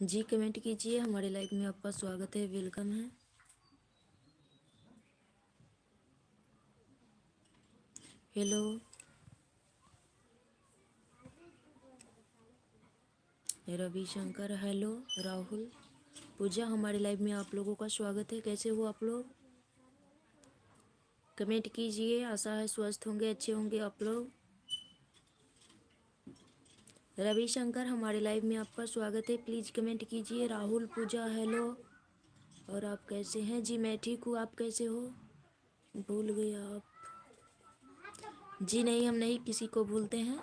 जी comment कीजिए, हमारे live में आपका स्वागत है, वेलकम है। हेलो रविशंकर, हेलो राहुल, पूजा, हमारे लाइव में आप लोगों का स्वागत है। कैसे हो आप लोग? कमेंट कीजिए। आशा है स्वस्थ होंगे, अच्छे होंगे आप लोग। रविशंकर, हमारे लाइव में आपका स्वागत है, प्लीज़ कमेंट कीजिए। राहुल, पूजा, हेलो। और आप कैसे हैं? जी मैं ठीक हूँ, आप कैसे हो? भूल गए आप? जी नहीं, हम नहीं किसी को भूलते हैं।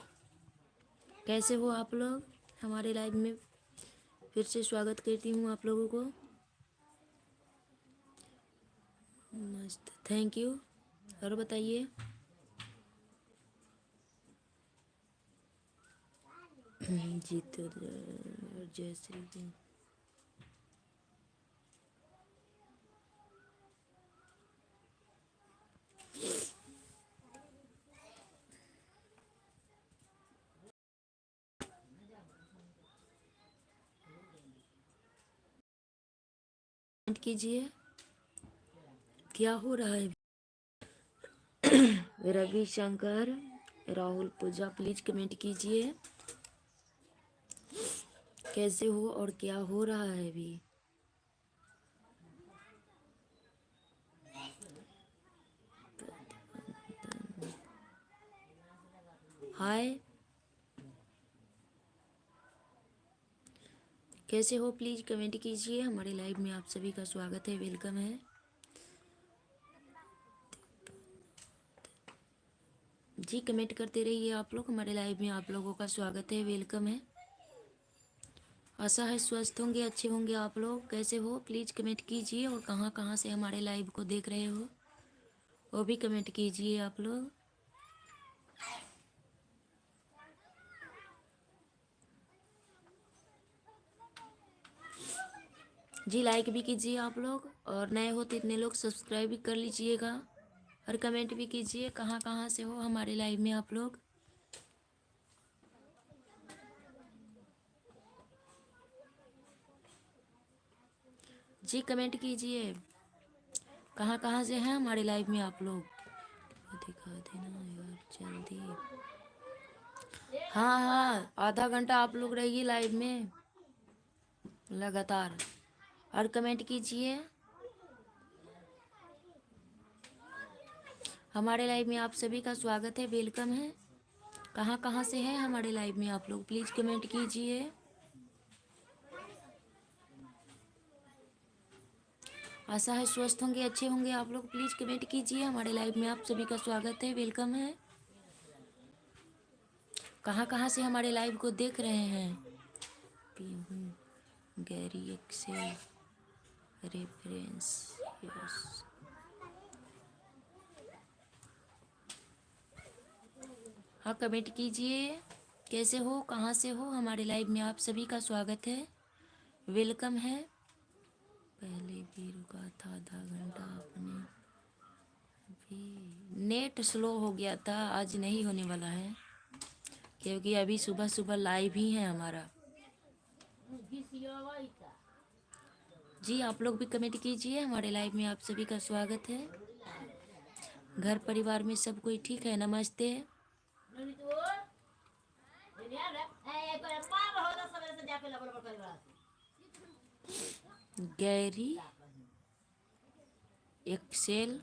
कैसे हो आप लोग? हमारे लाइव में फिर से स्वागत करती हूँ आप लोगों को। मस्त, थैंक यू। और बताइए। जी तो जय श्री राम। कमेंट कीजिए, क्या हो रहा है? रविशंकर, राहुल, पूजा, प्लीज कमेंट कीजिए। कैसे हो और क्या हो रहा है अभी? हाय, कैसे हो? प्लीज कमेंट कीजिए। हमारे लाइव में आप सभी का स्वागत है, वेलकम है। जी कमेंट करते रहिए आप लोग, हमारे लाइव में आप लोगों का स्वागत है, वेलकम है। आशा है स्वस्थ होंगे, अच्छे होंगे आप लोग। कैसे हो? प्लीज कमेंट कीजिए। और कहाँ कहाँ से हमारे लाइव को देख रहे हो वो भी कमेंट कीजिए आप लोग। जी लाइक भी कीजिए आप लोग, और नए हो तो इतने लोग सब्सक्राइब भी कर लीजिएगा। और कमेंट भी कीजिए कहाँ कहाँ से हो हमारे लाइव में आप लोग। जी कमेंट कीजिए, कहाँ कहाँ से हैं हमारे लाइव में आप लोग। दिखा देना यार जल्दी। हाँ हाँ, आधा घंटा आप लोग रहिए लाइव में लगातार, और कमेंट कीजिए। हमारे लाइव में आप सभी का स्वागत है, वेलकम है। कहाँ कहाँ से हैं हमारे लाइव में आप लोग, प्लीज़ कमेंट कीजिए। आशा है स्वस्थ होंगे, अच्छे होंगे आप लोग। प्लीज़ कमेंट कीजिए। हमारे लाइव में आप सभी का स्वागत है, वेलकम है। कहाँ कहाँ से हमारे लाइव को देख रहे हैं? Gary Excel reference, yes. हाँ कमेंट कीजिए। कैसे हो, कहाँ से हो? हमारे लाइव में आप सभी का स्वागत है, वेलकम है। पहले भी रुका था आधा घंटा, अपने भी नेट स्लो हो गया था, आज नहीं होने वाला है क्योंकि अभी सुबह सुबह लाइव ही है हमारा। जी आप लोग भी कमेंट कीजिए। हमारे लाइव में आप सभी का स्वागत है। घर परिवार में सब कोई ठीक है? नमस्ते। गैरी एक्सेल,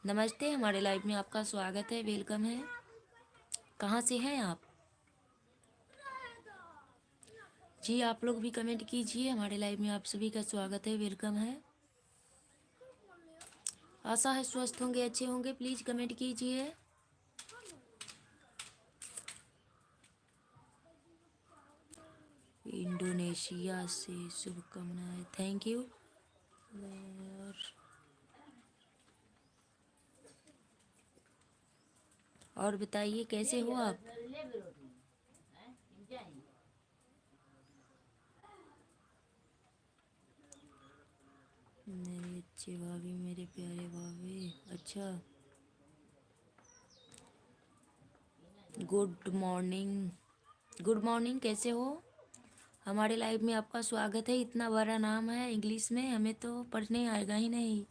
नमस्ते। हमारे लाइव में आपका स्वागत है, वेलकम है। कहाँ से हैं आप? जी आप लोग भी कमेंट कीजिए। हमारे लाइव में आप सभी का स्वागत है, वेलकम है। आशा है स्वस्थ होंगे, अच्छे होंगे। प्लीज़ कमेंट कीजिए। इंडोनेशिया से शुभकामनाएं, थैंक यू। और बताइए कैसे हो आप? मेरे अच्छे भाभी, मेरे प्यारे भाभी, अच्छा। गुड मॉर्निंग, गुड मॉर्निंग, कैसे हो? हमारे लाइव में आपका स्वागत है। इतना बड़ा नाम है इंग्लिश में, हमें तो पढ़ने आएगा ही नहीं।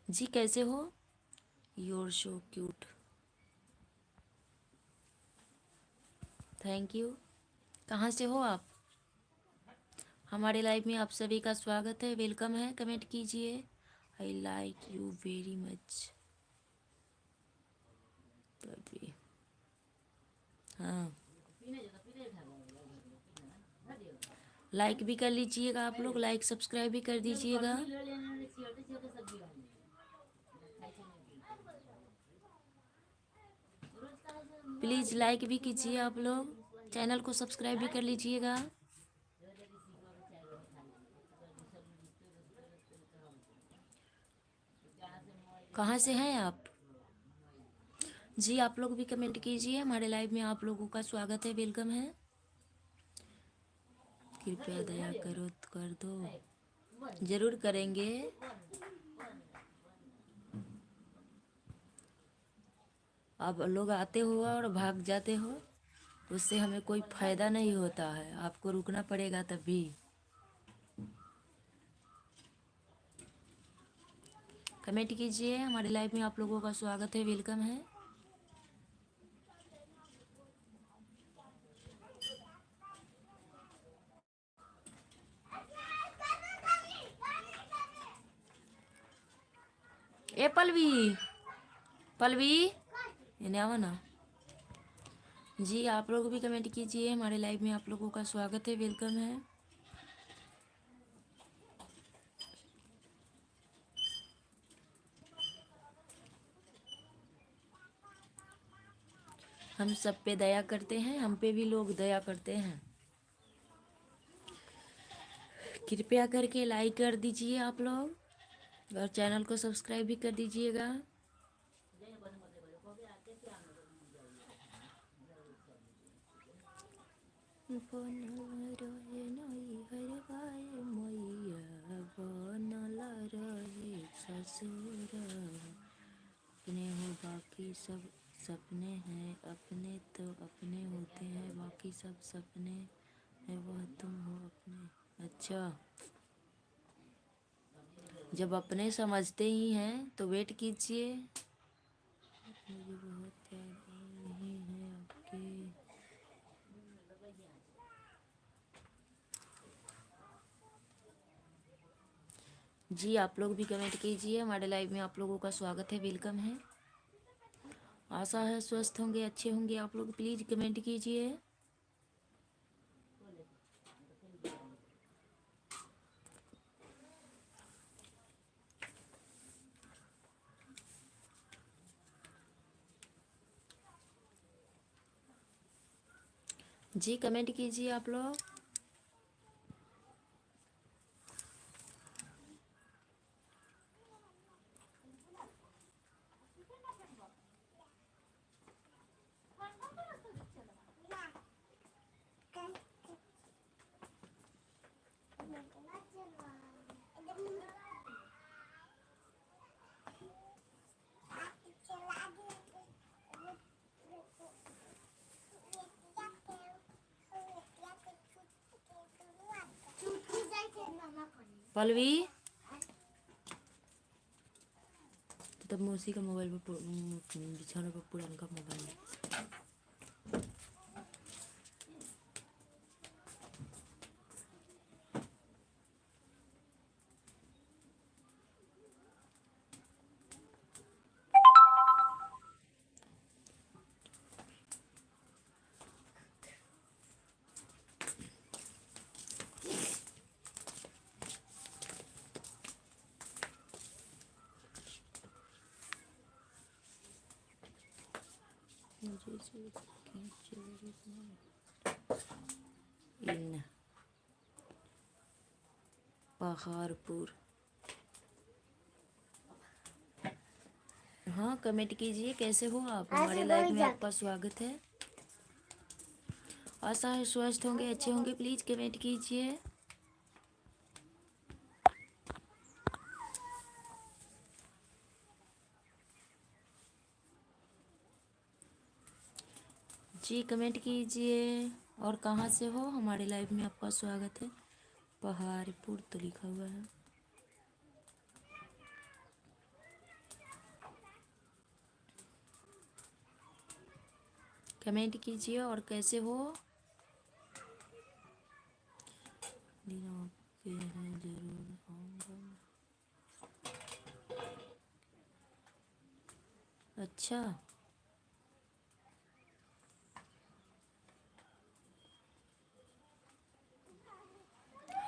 जी कैसे हो? Your show cute, thank you. कहाँ से हो आप? हमारे लाइव में आप सभी का स्वागत है, वेलकम है। कमेंट कीजिए, I like you very much. हाँ, लाइक भी कर लीजिएगा आप लोग, लाइक सब्सक्राइब भी कर दीजिएगा। प्लीज़ लाइक भी कीजिए आप लोग, चैनल को सब्सक्राइब भी कर लीजिएगा। कहाँ से हैं आप? जी आप लोग भी कमेंट कीजिए, हमारे लाइव में आप लोगों का स्वागत है, वेलकम है। कृपया दया करो तो कर दो, जरूर करेंगे। आप लोग आते हो और भाग जाते हो, उससे हमें कोई फायदा नहीं होता है, आपको रुकना पड़ेगा तभी। कमेंट कीजिए, हमारे लाइव में आप लोगों का स्वागत है, वेलकम है। ए पलवी, पलवी इन्हें आओ ना। जी आप लोग भी कमेंट कीजिए, हमारे लाइव में आप लोगों का स्वागत है, वेलकम है। हम सब पे दया करते हैं, हम पे भी लोग दया करते हैं। कृपया करके लाइक कर दीजिए आप लोग, और चैनल को सब्सक्राइब भी कर दीजिएगा। अपने हो बाकी सब सपने हैं, अपने तो अपने होते हैं, बाकी सब सपने हैं, वह तुम हो अपने। अच्छा, जब अपने समझते ही हैं तो वेट कीजिए। मुझे बहुत याद आ रही है आपके। जी आप लोग भी कमेंट कीजिए, हमारे लाइव में आप लोगों का स्वागत है, वेलकम है। आशा है स्वस्थ होंगे, अच्छे होंगे आप लोग, प्लीज़ कमेंट कीजिए। जी कमेंट कीजिए आप लोग। पलवी तब मौसी का मोबाइल पर बिछाने पर पुराना का मोबाइल है। इन पहाड़पुर। हाँ कमेंट कीजिए, कैसे हो आप? हमारे लाइव में आपका स्वागत है। आशा है स्वस्थ होंगे, अच्छे होंगे, प्लीज़ कमेंट कीजिए। जी कमेंट कीजिए और कहाँ से हो, हमारे लाइव में आपका स्वागत है। पहाड़पुर तो लिखा हुआ है। कमेंट कीजिए और कैसे हो। आपके हैं जरूर आऊँगा। अच्छा,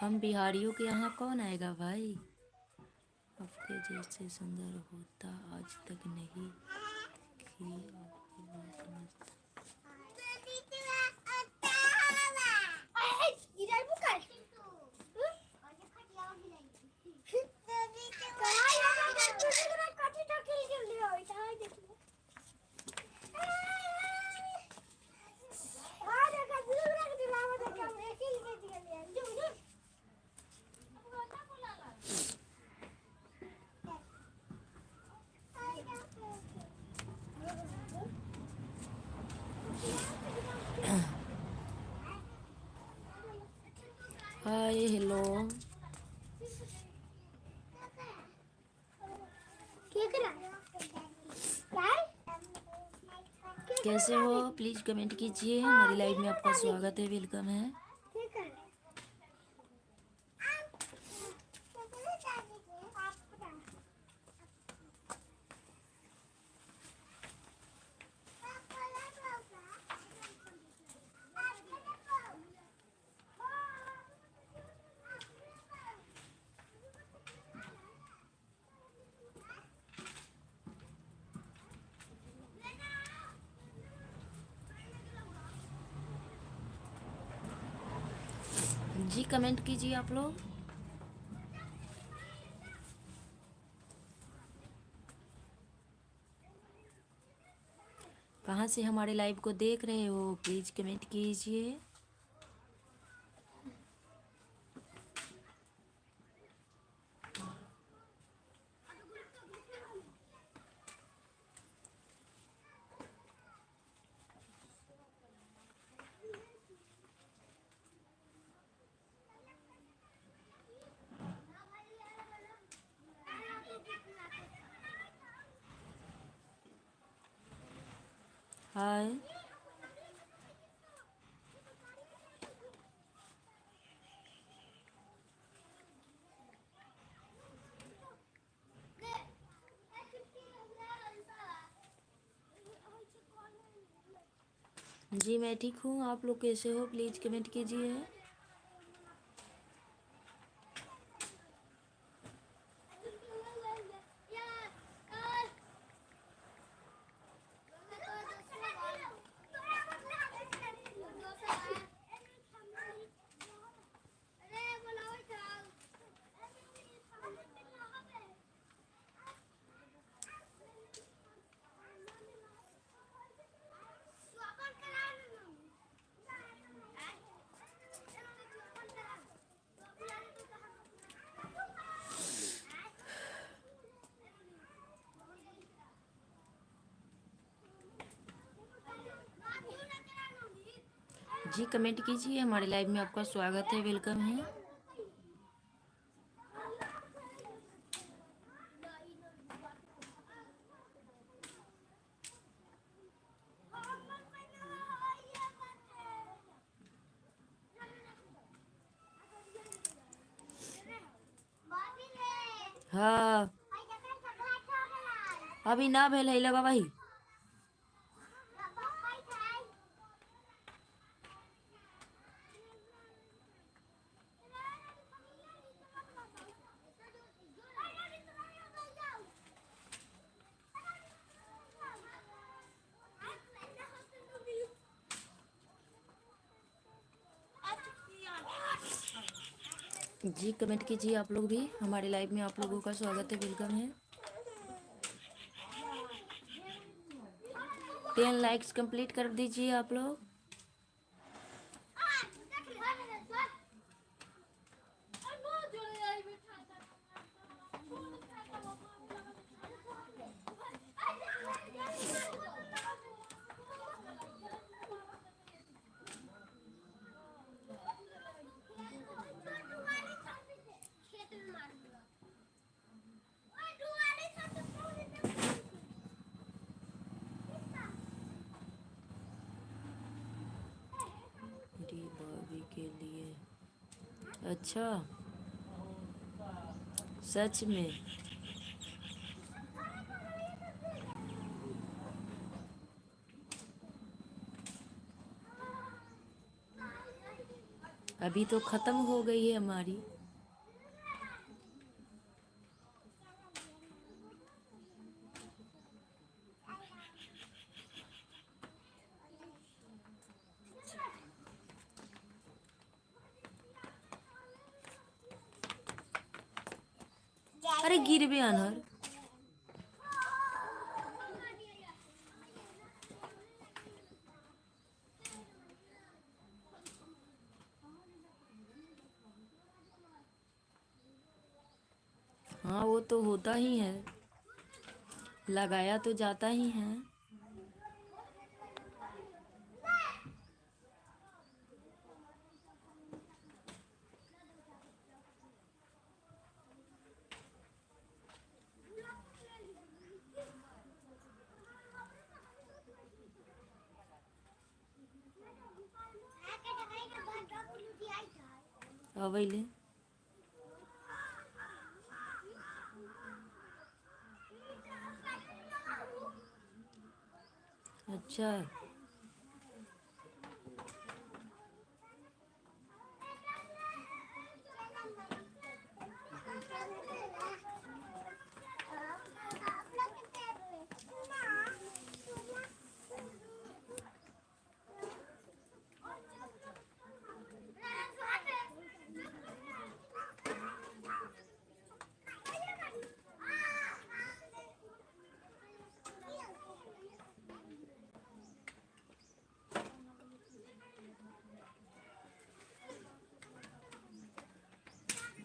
हम बिहारियों के यहाँ कौन आएगा भाई। आपके जैसे सुंदर होता आज तक नहीं कि आपकी बात समझता। हाय हेलो, कैसे हो प्लीज़ कमेंट कीजिए। हमारी लाइव में आपका स्वागत है, वेलकम है। जी कमेंट कीजिए आप लोग। कहाँ से हमारे लाइव को देख रहे हो प्लीज़ कमेंट कीजिए। हाय, जी मैं ठीक हूँ, आप लोग कैसे हो प्लीज़ कमेंट कीजिए। जी कमेंट कीजिए, हमारे लाइव में आपका स्वागत है, वेलकम है। हाँ अभी ना भेल है लगा भाई। जी कमेंट कीजिए आप लोग भी, हमारे लाइव में आप लोगों का स्वागत है, वेलकम है। 10 लाइक्स कंप्लीट कर दीजिए आप लोग। अच्छा, सच में? अभी तो ख़त्म हो गई है हमारी। अरे गिर बे अनहर। हाँ वो तो होता ही है, लगाया तो जाता ही है। अवैले। अच्छा।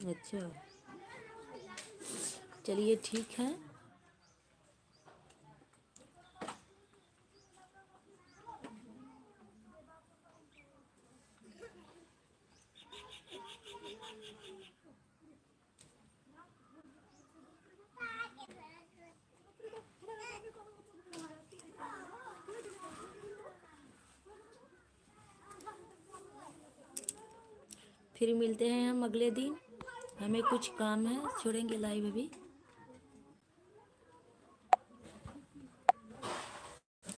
अच्छा, चलिए ठीक है। फिर मिलते हैं हम अगले दिन। हमें कुछ काम है, छोड़ेंगे लाइव अभी।